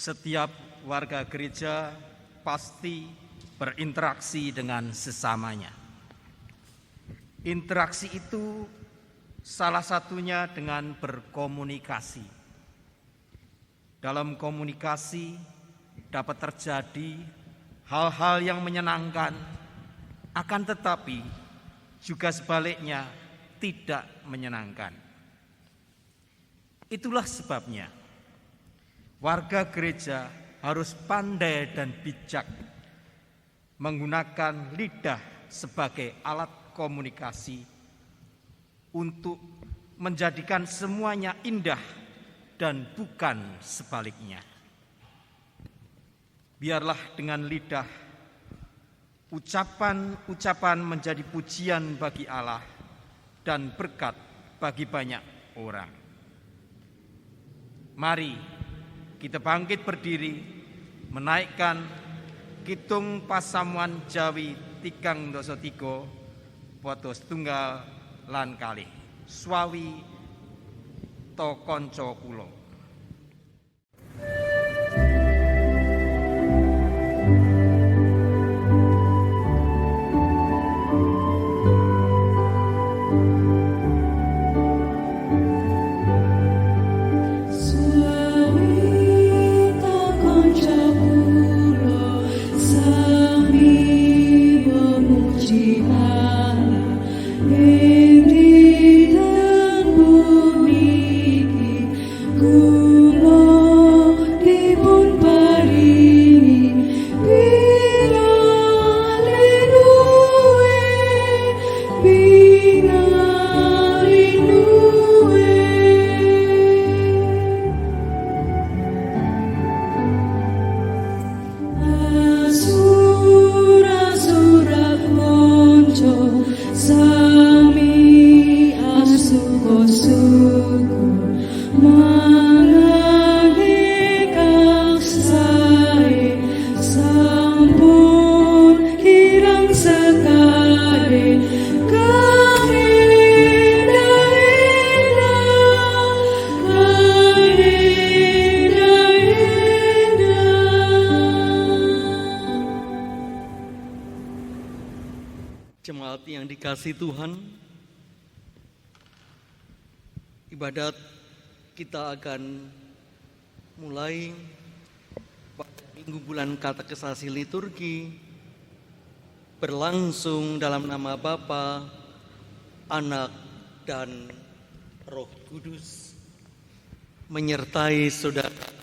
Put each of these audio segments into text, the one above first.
Setiap warga gereja pasti berinteraksi dengan sesamanya. Interaksi itu salah satunya dengan berkomunikasi. Dalam komunikasi dapat terjadi hal-hal yang menyenangkan, akan tetapi juga sebaliknya tidak menyenangkan. Itulah sebabnya warga gereja harus pandai dan bijak menggunakan lidah sebagai alat komunikasi untuk menjadikan semuanya indah dan bukan sebaliknya. Biarlah dengan lidah ucapan-ucapan menjadi pujian bagi Allah dan berkat bagi banyak orang. Mari kita bangkit berdiri, menaikkan Kidung Pasamuan Jawi 3 poto setunggal lan kalih swawi to konco kula. Jemaat yang dikasihi Tuhan, ibadat kita akan mulai pada minggu bulan katekisasi liturgi berlangsung dalam nama Bapa, Anak, dan Roh Kudus, menyertai saudara.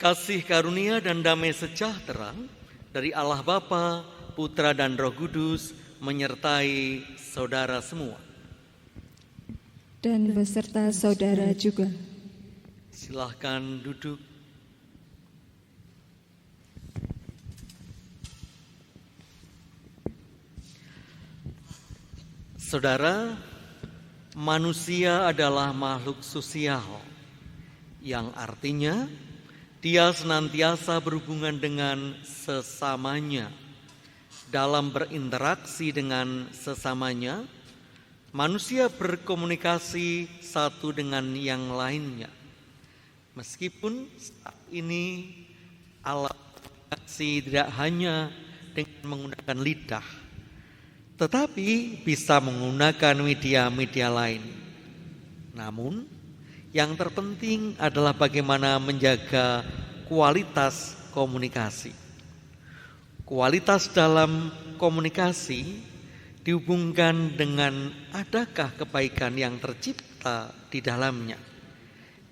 Kasih karunia dan damai sejahtera dari Allah Bapa, Putra dan Roh Kudus menyertai saudara semua. Dan beserta saudara juga. Silahkan duduk. Saudara, manusia adalah makhluk sosial, yang artinya dia senantiasa berhubungan dengan sesamanya. Dalam berinteraksi dengan sesamanya, manusia berkomunikasi satu dengan yang lainnya. Meskipun saat ini alat komunikasi tidak hanya dengan menggunakan lidah, tetapi bisa menggunakan media-media lain. Namun, yang terpenting adalah bagaimana menjaga kualitas komunikasi. Kualitas dalam komunikasi dihubungkan dengan adakah kebaikan yang tercipta di dalamnya.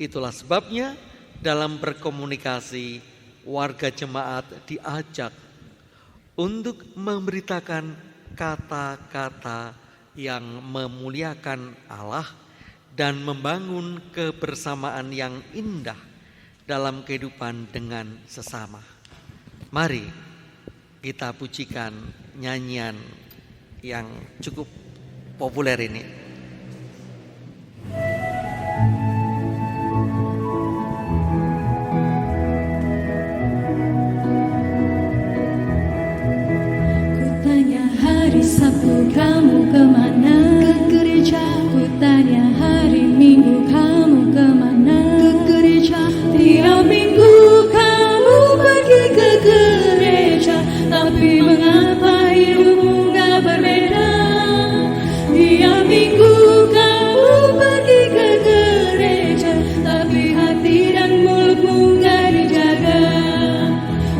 Itulah sebabnya dalam berkomunikasi warga jemaat diajak untuk memberitakan kata-kata yang memuliakan Allah dan membangun kebersamaan yang indah dalam kehidupan dengan sesama. Mari kita pujikan nyanyian yang cukup populer ini. Kutanya hari Sabtu kamu kemana? Ke gereja. Kutanya hari Minggu kamu kemana? Ke gereja. Tiap minggu kamu pergi ke gereja, tapi mengapa hidupmu gak berbeda? Tiap minggu kamu pergi ke gereja, tapi hati dan mulutmu gak dijaga.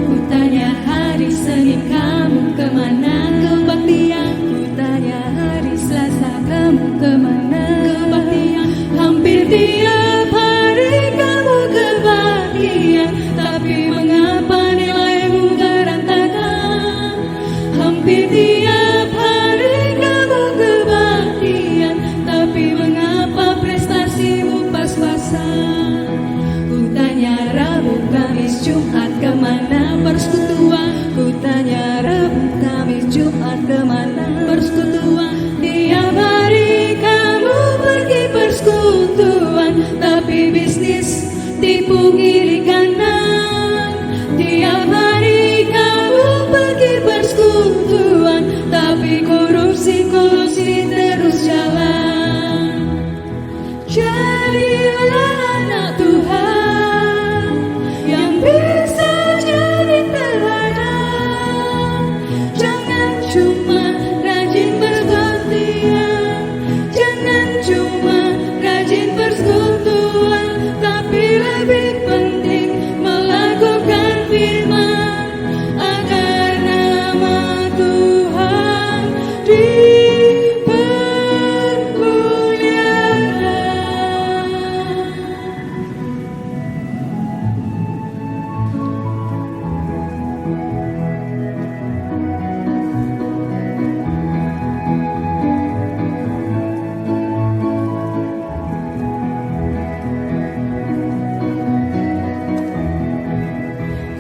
Kutanya hari Senin kamu kemana? Kebaktian. Kutanya hari Selasa kamu kemana? Kebaktian. Hampir tiap hari kamu kebaktian, tapi mengapa nilaimu berantakan? Hampir tiap hari kamu kebaktian, tapi mengapa prestasimu pas-pasan? Kutanya Rabu, Kamis, Jumat kemana? Persekutuan. Kutanya Rabu, Kamis, Jumat kemana? Persekutuan. Tiap hari kamu pergi persekutuan, tapi bisnis tipu kiri kanan. Tiap hari kamu pergi persekutuan, tapi korupsi terus jalan. Jadilah anak Tuhan yang bisa jadi teladan. Jangan cuma rajin berbaktian, jangan cuma rajin persekutuan, tapi lebih penting melakukan firman agar nama Tuhan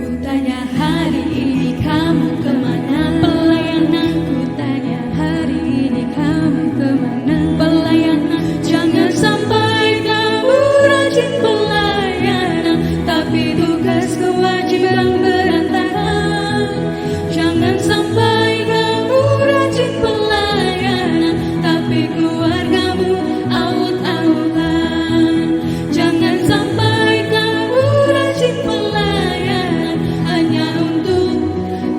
Kutanya hari ini kamu kemana? Pelayanan. Kutanya hari ini kamu kemana? Pelayanan. Jangan sampai kamu rajin pelayanan, tapi tugas kewajiban berantakan. Jangan sampai kamu rajin pelayanan, tapi keluargamu aut-autan. Jangan sampai kamu rajin pelayanan hanya untuk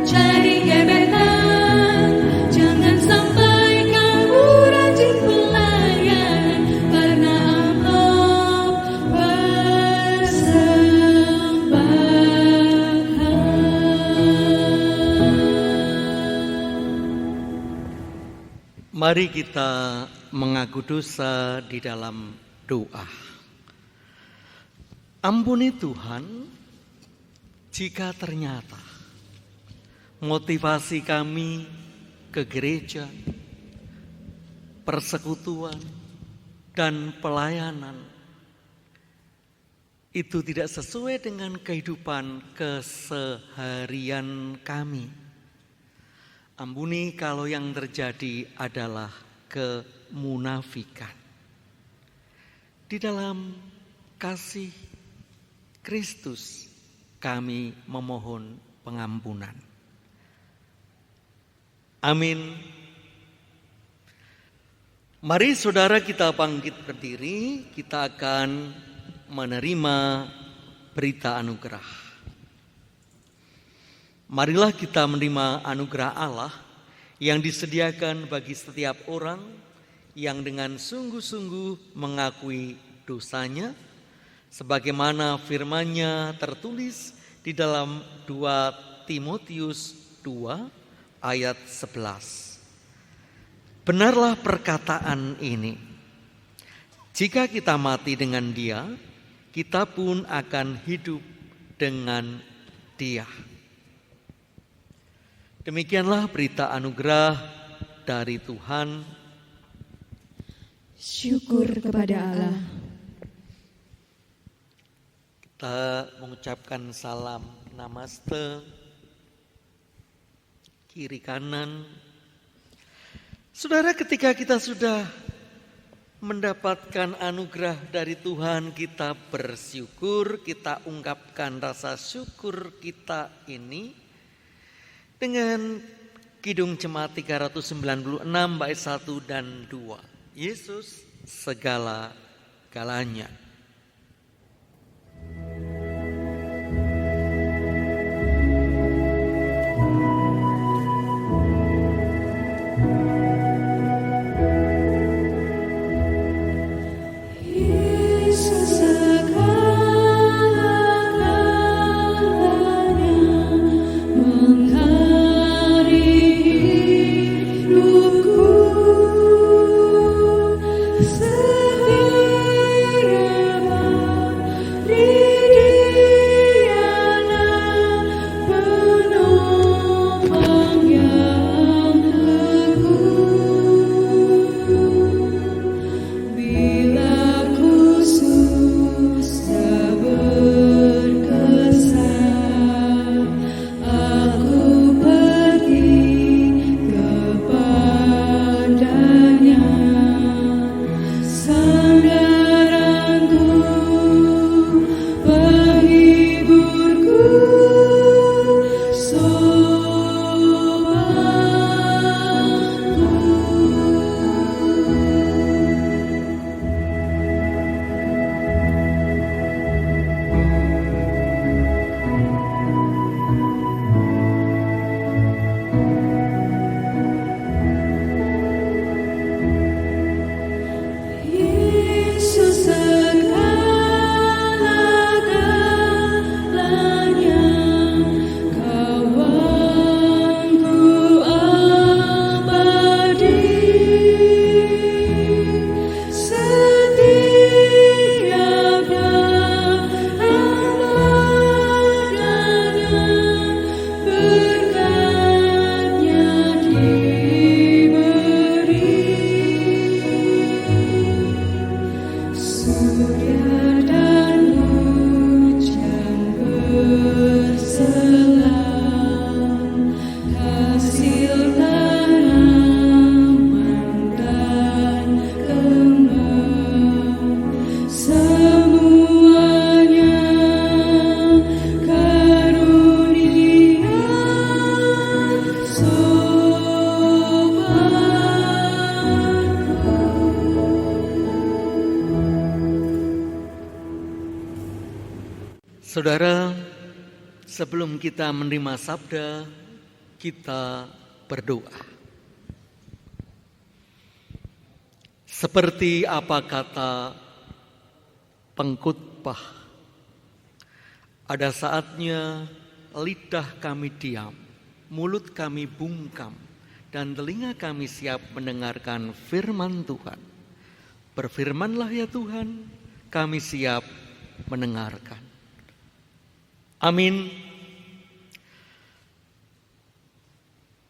cari gebetan. Jangan sampai kamu rajin pelayanan karena amplop persembahan. Mari kita mengaku dosa di dalam doa. Ampuni Tuhan, jika ternyata motivasi kami ke gereja, persekutuan, dan pelayanan itu tidak sesuai dengan kehidupan keseharian kami. Ampuni kalau yang terjadi adalah kemunafikan. Di dalam kasih Kristus kami memohon pengampunan. Amin. Mari saudara kita bangkit berdiri, kita akan menerima berita anugerah. Marilah kita menerima anugerah Allah yang disediakan bagi setiap orang yang dengan sungguh-sungguh mengakui dosanya, sebagaimana firman-Nya tertulis di dalam 2 Timotius 2 ayat 11. Benarlah perkataan ini, jika kita mati dengan Dia, kita pun akan hidup dengan Dia. Demikianlah berita anugerah dari Tuhan. Syukur kepada Allah. Kita mengucapkan salam namaste. kiri kanan. Saudara, ketika kita sudah mendapatkan anugerah dari Tuhan, kita bersyukur, kita ungkapkan rasa syukur kita ini dengan Kidung Jemaat 396 bait 1 dan 2. Yesus segala-galanya. Saudara, sebelum kita menerima sabda, kita berdoa. Seperti apa kata pengkhotbah, ada saatnya lidah kami diam, mulut kami bungkam, dan telinga kami siap mendengarkan firman Tuhan. Berfirmanlah ya Tuhan, kami siap mendengarkan. Amin.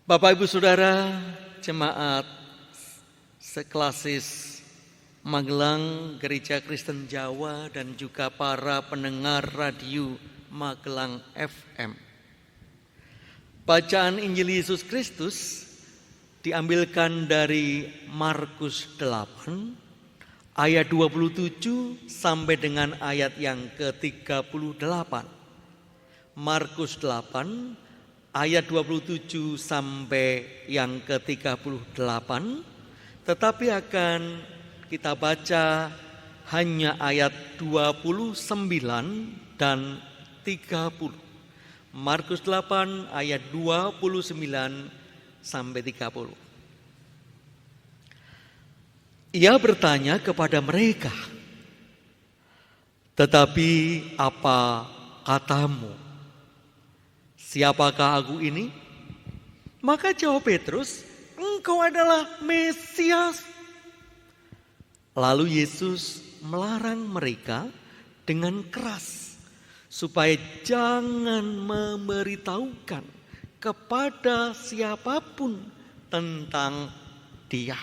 Bapak Ibu Saudara, jemaat seklasis Magelang, Gereja Kristen Jawa, dan juga para pendengar radio Magelang FM. Bacaan Injil Yesus Kristus diambilkan dari Markus 8 ayat 27 sampai dengan ayat yang ke-38. Markus 8 ayat 27 sampai yang ke-38, tetapi akan kita baca hanya ayat 29 dan 30. Markus 8 ayat 29 sampai 30. Ia bertanya kepada mereka, "Tetapi apa katamu? Siapakah aku ini?" Maka jawab Petrus, "Engkau adalah Mesias." Lalu Yesus melarang mereka dengan keras supaya jangan memberitahukan kepada siapapun tentang Dia.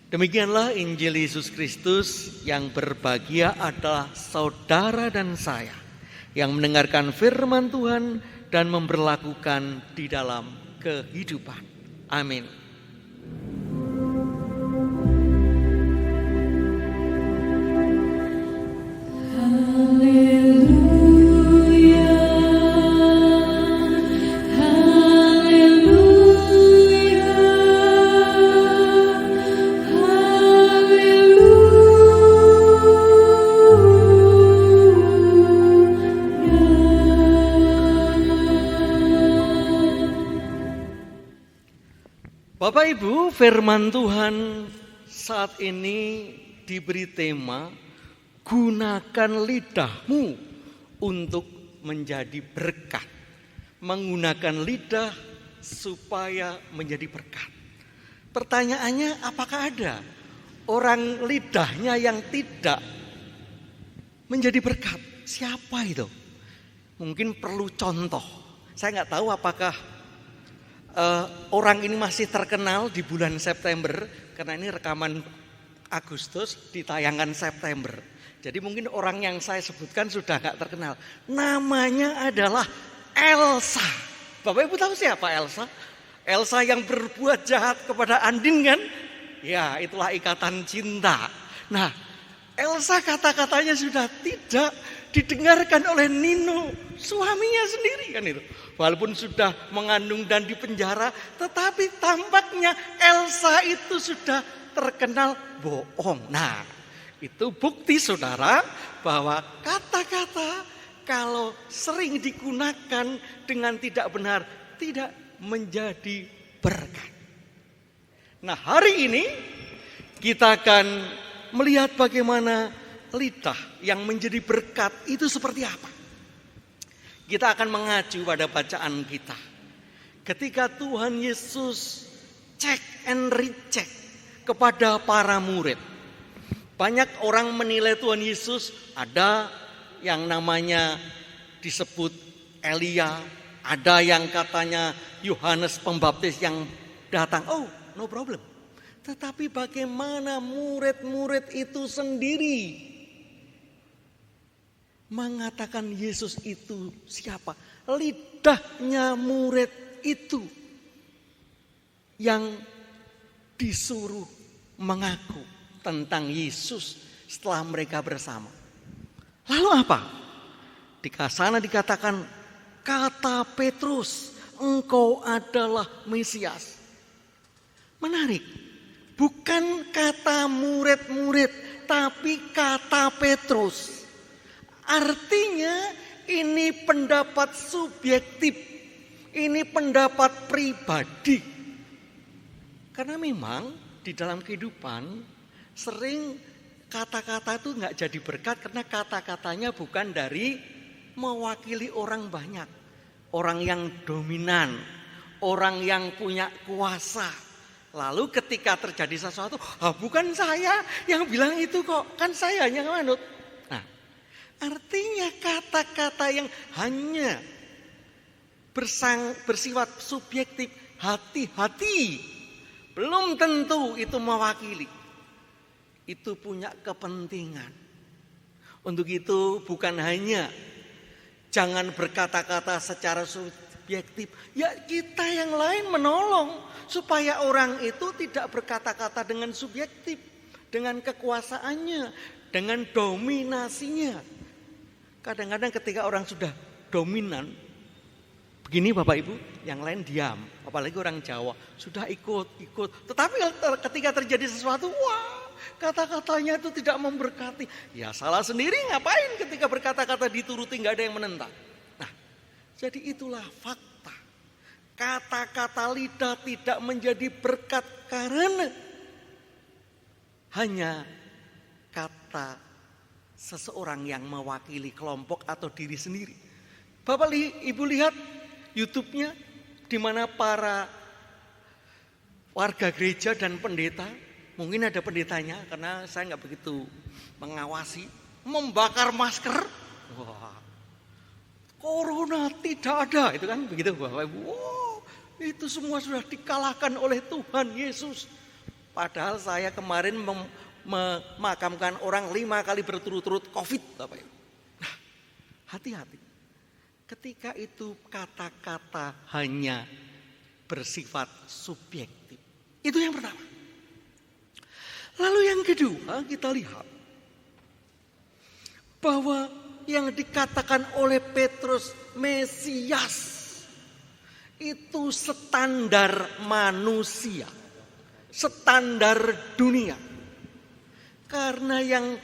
Demikianlah Injil Yesus Kristus. Yang berbahagia adalah saudara dan saya yang mendengarkan firman Tuhan dan memberlakukan di dalam kehidupan. Amin. Bapak Ibu, firman Tuhan saat ini diberi tema gunakan lidahmu untuk menjadi berkat. Menggunakan lidah supaya menjadi berkat. Pertanyaannya, apakah ada orang lidahnya yang tidak menjadi berkat? Siapa itu? Mungkin perlu contoh. Saya nggak tahu apakah orang ini masih terkenal di bulan September, karena ini rekaman Agustus, ditayangkan September. Jadi mungkin orang yang saya sebutkan sudah gak terkenal. Namanya adalah Elsa. Bapak Ibu tahu siapa Elsa? Elsa yang berbuat jahat kepada Andin kan? Ya, itulah ikatan cinta. Nah, Elsa kata-katanya sudah tidak didengarkan oleh Nino, suaminya sendiri kan itu. Walaupun sudah mengandung dan dipenjara, tetapi tampaknya Elsa itu sudah terkenal bohong. Nah, itu bukti saudara bahwa kata-kata kalau sering digunakan dengan tidak benar tidak menjadi berkat. Nah, hari ini kita akan melihat bagaimana lidah yang menjadi berkat itu seperti apa. Kita akan mengacu pada bacaan kita. Ketika Tuhan Yesus check and recheck kepada para murid. Banyak orang menilai Tuhan Yesus, ada yang namanya disebut Elia, ada yang katanya Yohanes Pembaptis yang datang. Oh, no problem. Tetapi bagaimana murid-murid itu sendiri mengatakan Yesus itu siapa? Lidahnya murid itu yang disuruh mengaku tentang Yesus setelah mereka bersama. Lalu apa? Di sana dikatakan, kata Petrus, engkau adalah Mesias. Menarik. Bukan kata murid-murid, tapi kata Petrus. Artinya ini pendapat subjektif, ini pendapat pribadi. Karena memang di dalam kehidupan sering kata-kata itu nggak jadi berkat karena kata-katanya bukan dari mewakili orang banyak. Orang yang dominan, orang yang punya kuasa. Lalu ketika terjadi sesuatu, bukan saya yang bilang itu kok, kan saya yang manut. Artinya kata-kata yang hanya bersifat subjektif, hati-hati, belum tentu itu mewakili. Itu punya kepentingan. Untuk itu bukan hanya jangan berkata-kata secara subjektif, ya kita yang lain menolong supaya orang itu tidak berkata-kata dengan subjektif, dengan kekuasaannya, dengan dominasinya. Kadang-kadang ketika orang sudah dominan, begini Bapak Ibu, yang lain diam. Apalagi orang Jawa, sudah ikut. Tetapi ketika terjadi sesuatu, wah kata-katanya itu tidak memberkati. Ya salah sendiri, ngapain ketika berkata-kata dituruti gak ada yang menentang. Nah, jadi itulah fakta. Kata-kata lidah tidak menjadi berkat karena hanya kata seseorang yang mewakili kelompok atau diri sendiri. Bapak Ibu lihat YouTube-nya di mana para warga gereja dan pendeta, mungkin ada pendetanya karena saya nggak begitu mengawasi, membakar masker. Wah, corona tidak ada, itu kan begitu Bapak Ibu. Wow, itu semua sudah dikalahkan oleh Tuhan Yesus. Padahal saya kemarin memakamkan orang 5 kali berturut-turut COVID, Bapak Ibu. Nah, hati-hati. Ketika itu kata-kata hanya bersifat subjektif. Itu yang pertama. Lalu yang kedua kita lihat bahwa yang dikatakan oleh Petrus Mesias itu standar manusia, standar dunia. Karena yang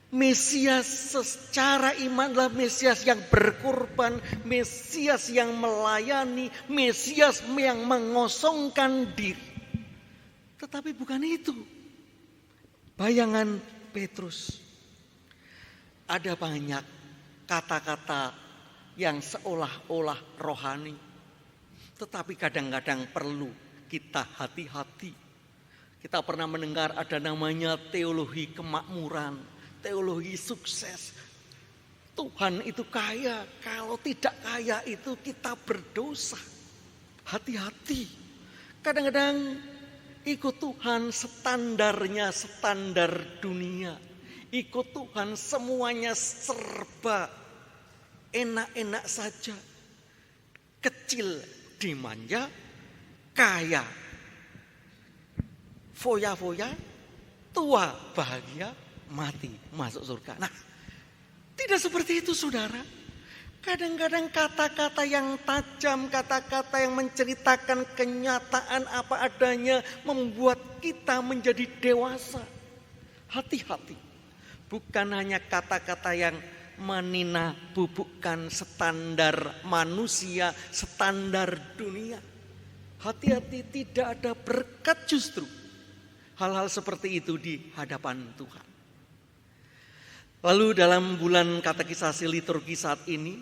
Mesias secara iman adalah Mesias yang berkorban, Mesias yang melayani, Mesias yang mengosongkan diri. Tetapi bukan itu bayangan Petrus. Ada banyak kata-kata yang seolah-olah rohani, tetapi kadang-kadang perlu kita hati-hati. Kita pernah mendengar ada namanya teologi kemakmuran, teologi sukses. Tuhan itu kaya, kalau tidak kaya itu kita berdosa. Hati-hati. Kadang-kadang ikut Tuhan standarnya standar dunia. Ikut Tuhan semuanya serba enak-enak saja. Kecil dimanja, kaya foya-foya, tua bahagia, mati masuk surga. Nah, tidak seperti itu saudara. Kadang-kadang kata-kata yang tajam, kata-kata yang menceritakan kenyataan apa adanya membuat kita menjadi dewasa. Hati-hati. Bukan hanya kata-kata yang menina bubukkan standar manusia, standar dunia. Hati-hati, tidak ada berkat justru hal-hal seperti itu di hadapan Tuhan. Lalu dalam bulan katekisasi liturgi saat ini,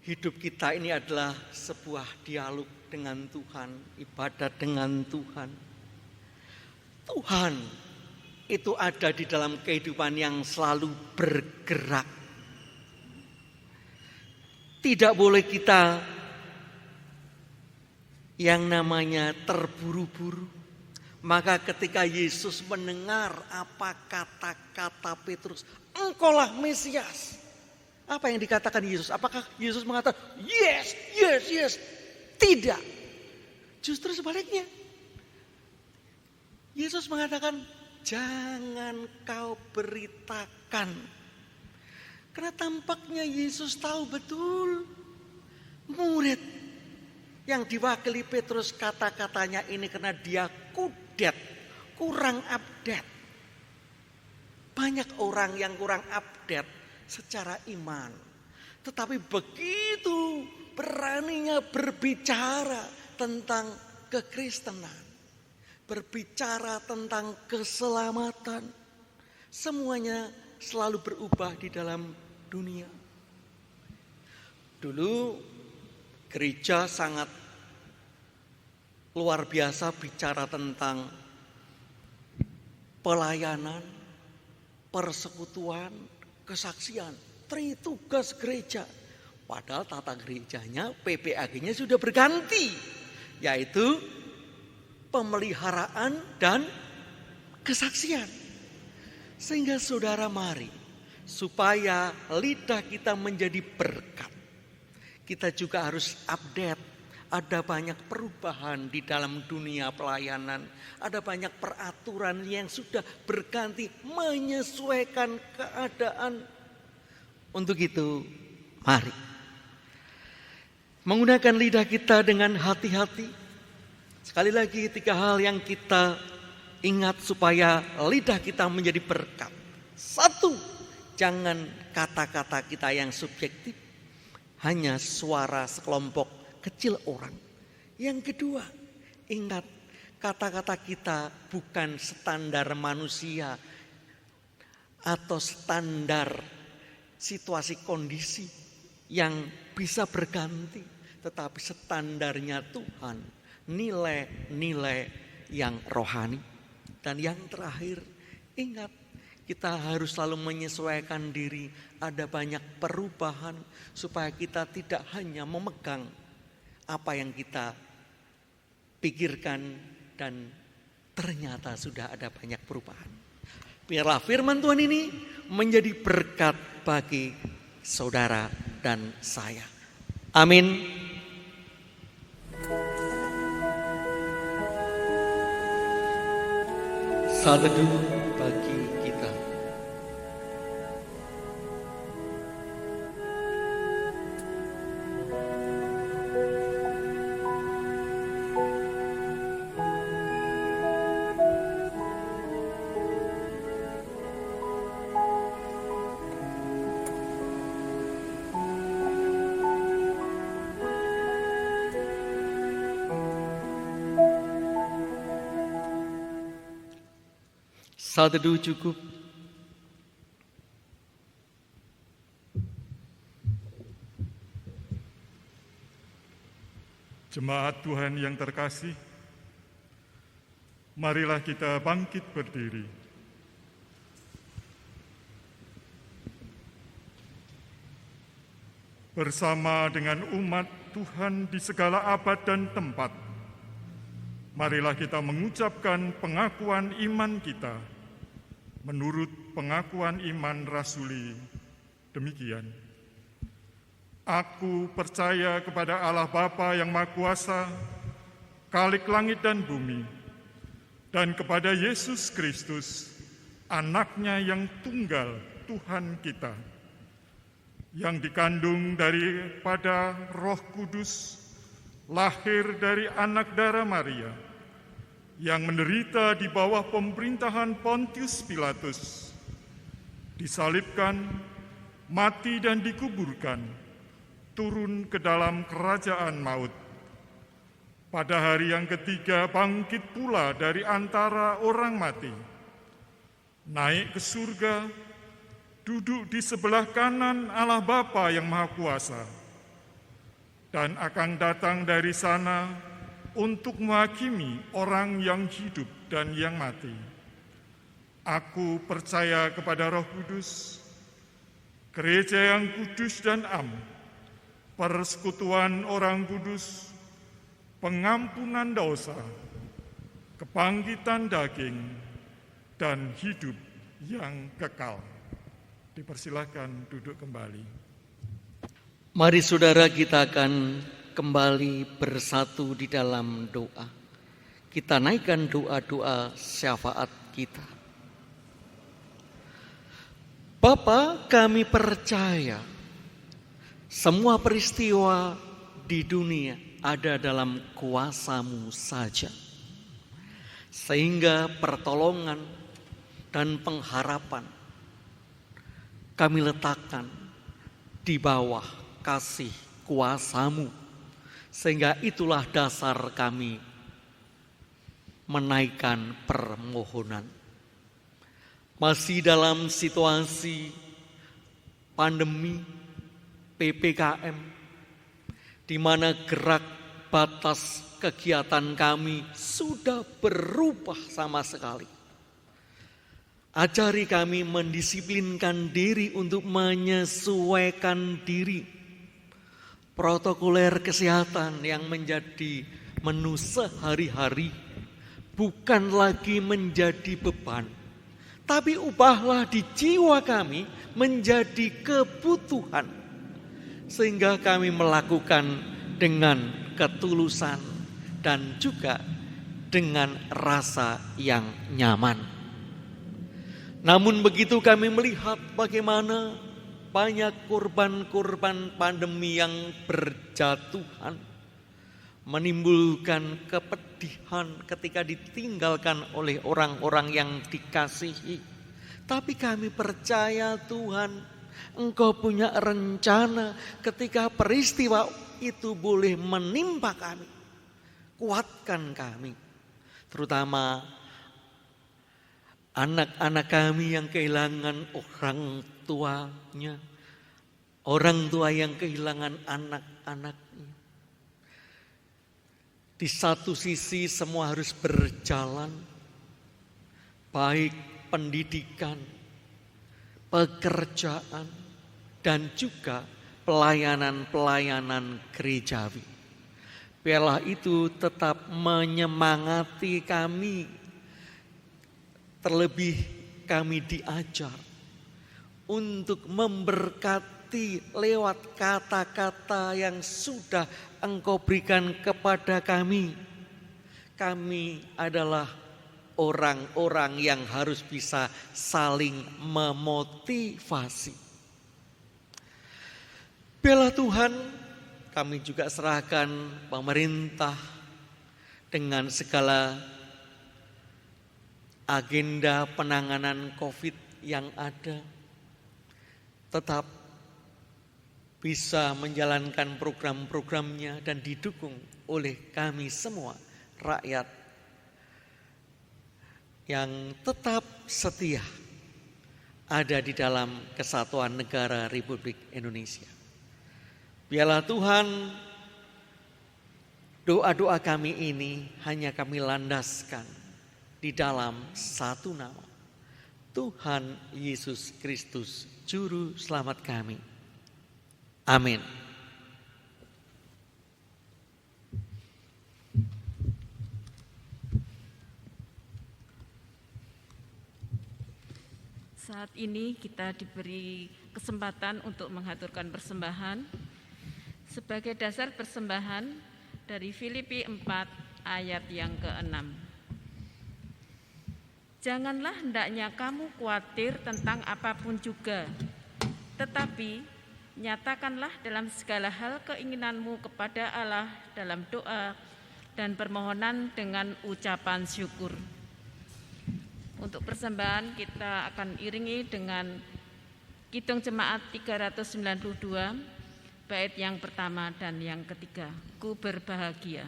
hidup kita ini adalah sebuah dialog dengan Tuhan, ibadat dengan Tuhan. Tuhan itu ada di dalam kehidupan yang selalu bergerak. Tidak boleh kita yang namanya terburu-buru. Maka ketika Yesus mendengar apa kata-kata Petrus, engkaulah Mesias. Apa yang dikatakan Yesus? Apakah Yesus mengatakan, yes, yes, yes? Tidak. Justru sebaliknya. Yesus mengatakan, jangan kau beritakan. Karena tampaknya Yesus tahu betul murid yang diwakili Petrus kata-katanya ini karena dia kudet, kurang update. Banyak orang yang kurang update secara iman. Tetapi begitu beraninya berbicara tentang kekristenan, berbicara tentang keselamatan, semuanya selalu berubah di dalam dunia. Dulu gereja sangat luar biasa bicara tentang pelayanan, persekutuan, kesaksian, tritugas gereja. Padahal tata gerejanya, PPAG-nya sudah berganti, yaitu pemeliharaan dan kesaksian. Sehingga saudara mari, supaya lidah kita menjadi berkat, kita juga harus update. Ada banyak perubahan di dalam dunia pelayanan. Ada banyak peraturan yang sudah berganti menyesuaikan keadaan. Untuk itu, mari menggunakan lidah kita dengan hati-hati. Sekali lagi 3 hal yang kita ingat supaya lidah kita menjadi berkat. 1, jangan kata-kata kita yang subjektif, hanya suara sekelompok kecil orang. Yang kedua, ingat kata-kata kita bukan standar manusia atau standar situasi kondisi yang bisa berganti, tetapi standarnya Tuhan, nilai-nilai yang rohani. Dan yang terakhir, ingat kita harus selalu menyesuaikan diri. Ada banyak perubahan supaya kita tidak hanya memegang apa yang kita pikirkan dan ternyata sudah ada banyak perubahan. Biarlah firman Tuhan ini menjadi berkat bagi saudara dan saya. Amin. Saat teduh bagi kita. Saat teduh cukup. Jemaat Tuhan yang terkasih, marilah kita bangkit berdiri. Bersama dengan umat Tuhan di segala abad dan tempat, marilah kita mengucapkan pengakuan iman kita menurut pengakuan iman rasuli demikian. Aku percaya kepada Allah Bapa yang Maha Kuasa, Khalik langit dan bumi, dan kepada Yesus Kristus, Anaknya yang tunggal Tuhan kita, yang dikandung daripada Roh Kudus, lahir dari anak darah Maria, yang menderita di bawah pemerintahan Pontius Pilatus, disalibkan, mati dan dikuburkan, turun ke dalam kerajaan maut. Pada hari yang ketiga bangkit pula dari antara orang mati, naik ke surga, duduk di sebelah kanan Allah Bapa yang Maha Kuasa, dan akan datang dari sana untuk menghakimi orang yang hidup dan yang mati. Aku percaya kepada Roh Kudus, gereja yang kudus dan am, persekutuan orang kudus, pengampunan dosa, kebangkitan daging, dan hidup yang kekal. Dipersilakan duduk kembali. Mari saudara, kita akan kembali bersatu di dalam doa. Kita naikkan doa-doa syafaat kita. Bapa, kami percaya semua peristiwa di dunia ada dalam kuasa-Mu saja, sehingga pertolongan dan pengharapan kami letakkan di bawah kasih kuasa-Mu. Sehingga itulah dasar kami menaikkan permohonan. Masih dalam situasi pandemi PPKM, di mana gerak batas kegiatan kami sudah berubah sama sekali. Ajari kami mendisiplinkan diri untuk menyesuaikan diri. Protokoler kesehatan yang menjadi menu sehari-hari bukan lagi menjadi beban, tapi ubahlah di jiwa kami menjadi kebutuhan, sehingga kami melakukan dengan ketulusan dan juga dengan rasa yang nyaman. Namun begitu kami melihat bagaimana banyak korban-korban pandemi yang berjatuhan, menimbulkan kepedihan ketika ditinggalkan oleh orang-orang yang dikasihi. Tapi kami percaya Tuhan, Engkau punya rencana ketika peristiwa itu boleh menimpa kami. Kuatkan kami, terutama anak-anak kami yang kehilangan orang tuanya, orang tua yang kehilangan anak-anaknya. Di satu sisi semua harus berjalan, baik pendidikan, pekerjaan, dan juga pelayanan-pelayanan gerejawi. Biarlah itu tetap menyemangati kami, terlebih kami diajar untuk memberkati hati lewat kata-kata yang sudah Engkau berikan kepada kami. Kami adalah orang-orang yang harus bisa saling memotivasi. Biarlah Tuhan, kami juga serahkan pemerintah dengan segala agenda penanganan COVID yang ada, tetap bisa menjalankan program-programnya dan didukung oleh kami semua, rakyat yang tetap setia ada di dalam kesatuan negara Republik Indonesia. Biarlah Tuhan, doa-doa kami ini hanya kami landaskan di dalam satu nama, Tuhan Yesus Kristus, Juru Selamat kami. Amin. Saat ini kita diberi kesempatan untuk mengaturkan persembahan. Sebagai dasar persembahan dari Filipi 4 ayat yang ke-6. Janganlah hendaknya kamu khawatir tentang apapun juga, tetapi nyatakanlah dalam segala hal keinginanmu kepada Allah dalam doa dan permohonan dengan ucapan syukur. Untuk persembahan kita akan iringi dengan Kidung Jemaat 392, bait yang pertama dan yang ketiga. Ku berbahagia.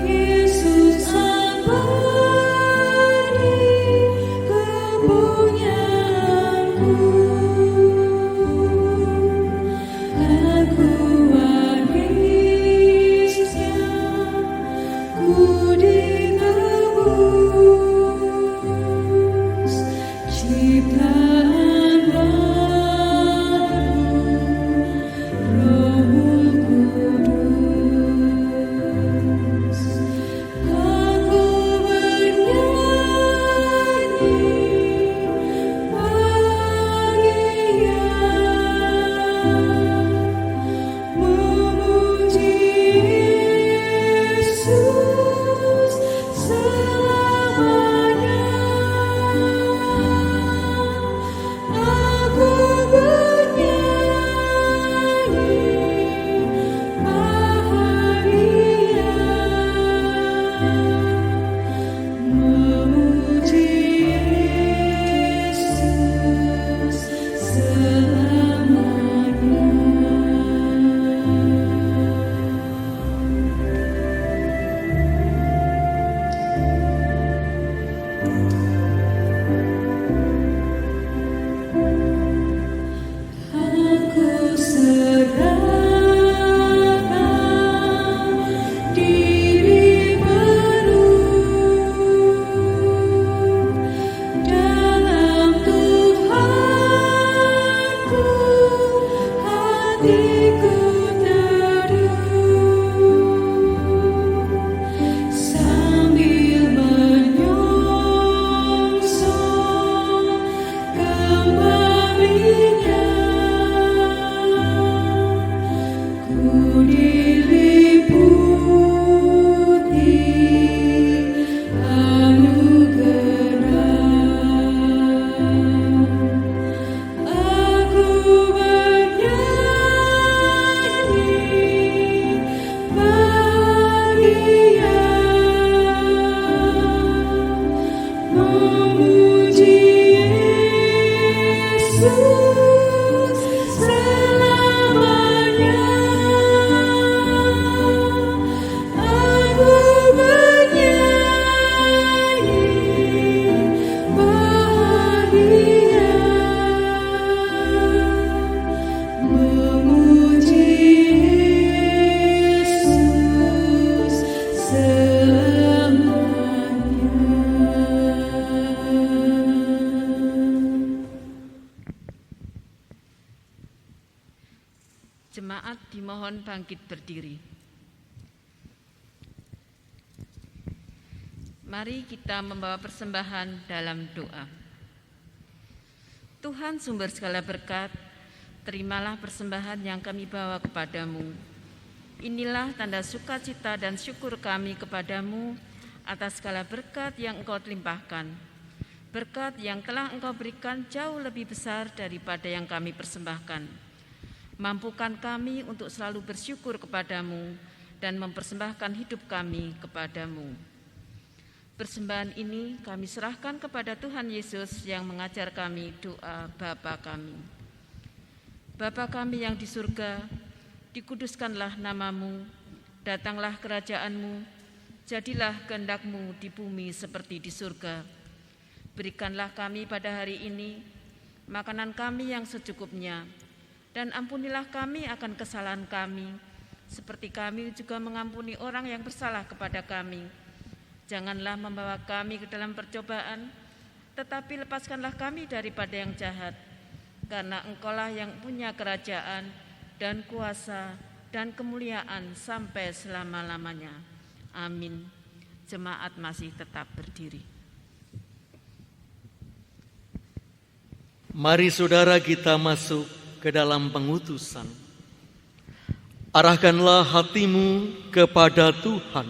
Yesus selalu Jemaat dimohon bangkit berdiri. Mari kita membawa persembahan dalam doa. Tuhan sumber segala berkat, terimalah persembahan yang kami bawa kepadamu. Inilah tanda sukacita dan syukur kami kepadamu atas segala berkat yang Engkau limpahkan. Berkat yang telah Engkau berikan jauh lebih besar daripada yang kami persembahkan. Mampukan kami untuk selalu bersyukur kepadamu dan mempersembahkan hidup kami kepadamu. Persembahan ini kami serahkan kepada Tuhan Yesus yang mengajar kami doa Bapa kami. Bapa kami yang di surga, dikuduskanlah namamu, datanglah kerajaanmu, jadilah kehendak-Mu di bumi seperti di surga. Berikanlah kami pada hari ini makanan kami yang secukupnya, dan ampunilah kami akan kesalahan kami, seperti kami juga mengampuni orang yang bersalah kepada kami. Janganlah membawa kami ke dalam percobaan, tetapi lepaskanlah kami daripada yang jahat. Karena Engkaulah yang punya kerajaan dan kuasa dan kemuliaan sampai selama-lamanya. Amin. Jemaat masih tetap berdiri. Mari saudara kita masuk ke dalam pengutusan. Arahkanlah hatimu kepada Tuhan.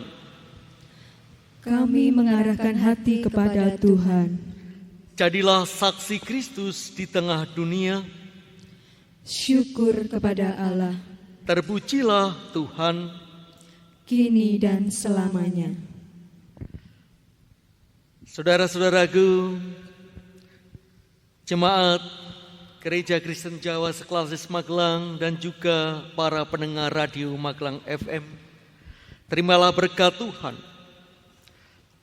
Kami mengarahkan hati kepada Tuhan. Jadilah saksi Kristus di tengah dunia. Syukur kepada Allah, Terpujilah Tuhan. kini dan selamanya. Saudara-saudaraku, jemaat Gereja Kristen Jawa Seklasis Magelang dan juga para pendengar radio Magelang FM, terimalah berkat Tuhan.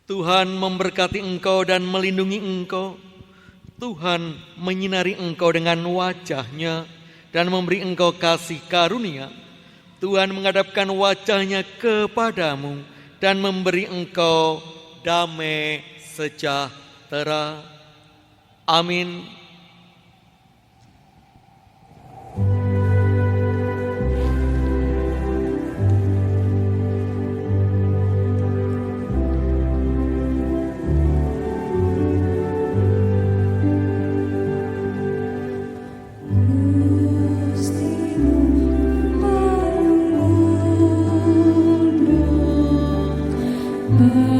Tuhan memberkati engkau dan melindungi engkau. Tuhan menyinari engkau dengan wajah-Nya dan memberi engkau kasih karunia. Tuhan menghadapkan wajah-Nya kepadamu dan memberi engkau damai sejahtera. Amin. Bye.